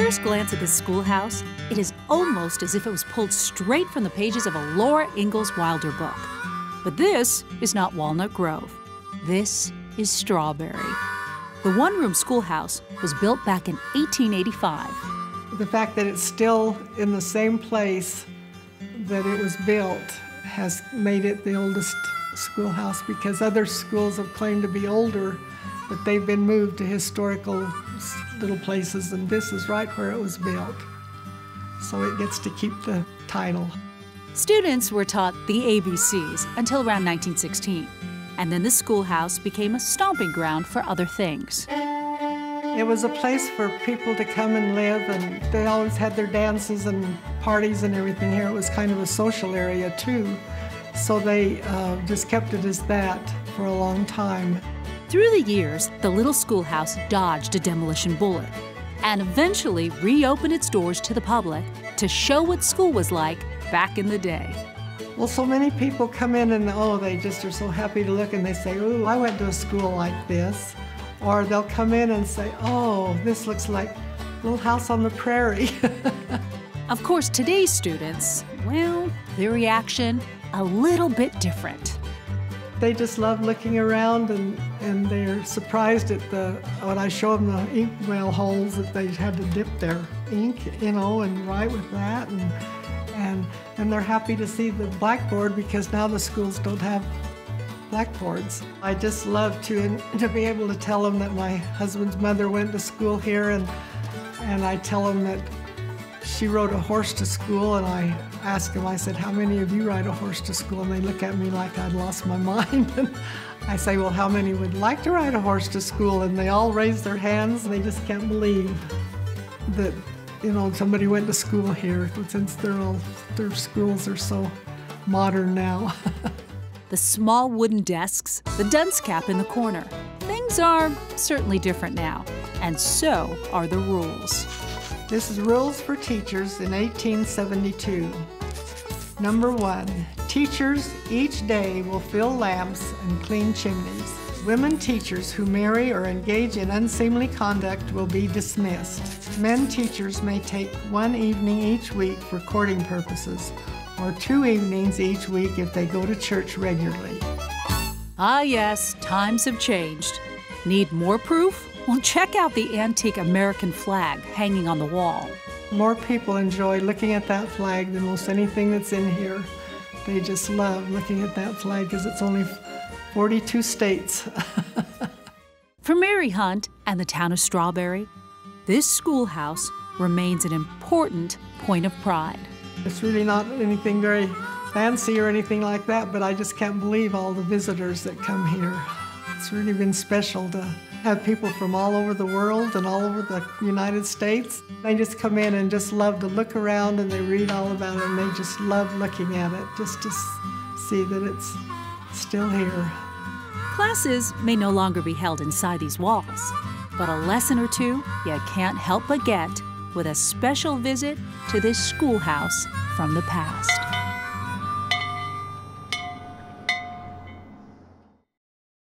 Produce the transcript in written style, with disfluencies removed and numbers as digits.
first glance at this schoolhouse, it is almost as if it was pulled straight from the pages of a Laura Ingalls Wilder book. But this is not Walnut Grove. This is Strawberry. The one-room schoolhouse was built back in 1885. The fact that it's still in the same place that it was built has made it the oldest schoolhouse, because other schools have claimed to be older, but they've been moved to historical little places, and this is right where it was built. So it gets to keep the title. Students were taught the ABCs until around 1916, and then the schoolhouse became a stomping ground for other things. It was a place for people to come and live, and they always had their dances and parties and everything here. It was kind of a social area too, so they just kept it as that for a long time. Through the years, the little schoolhouse dodged a demolition bullet and eventually reopened its doors to the public to show what school was like back in the day. Well, so many people come in and, oh, they just are so happy to look, and they say, ooh, I went to a school like this. Or they'll come in and say, oh, this looks like Little House on the Prairie. Of course, today's students, well, their reaction, a little bit different. They just love looking around, and they're surprised at when I show them the inkwell holes that they had to dip their ink, you know, and write with that. And they're happy to see the blackboard, because now the schools don't have blackboards. I just love to be able to tell them that my husband's mother went to school here, and I tell them that she rode a horse to school, and I ask them, I said, how many of you ride a horse to school? And they look at me like I'd lost my mind. And I say, well, how many would like to ride a horse to school? And they all raise their hands, and they just can't believe that, you know, somebody went to school here, since their schools are so modern now. The small wooden desks, the dunce cap in the corner. Things are certainly different now, and so are the rules. This is Rules for Teachers in 1872. Number 1, teachers each day will fill lamps and clean chimneys. Women teachers who marry or engage in unseemly conduct will be dismissed. Men teachers may take one evening each week for courting purposes, or 2 evenings each week if they go to church regularly. Ah yes, times have changed. Need more proof? Well, check out the antique American flag hanging on the wall. More people enjoy looking at that flag than most anything that's in here. They just love looking at that flag because it's only 42 states. For Mary Hunt and the town of Strawberry, this schoolhouse remains an important point of pride. It's really not anything very fancy or anything like that, but I just can't believe all the visitors that come here. It's really been special to have people from all over the world and all over the United States. They just come in and just love to look around, and they read all about it, and they just love looking at it just to see that it's still here. Classes may no longer be held inside these walls, but a lesson or two you can't help but get with a special visit to this schoolhouse from the past.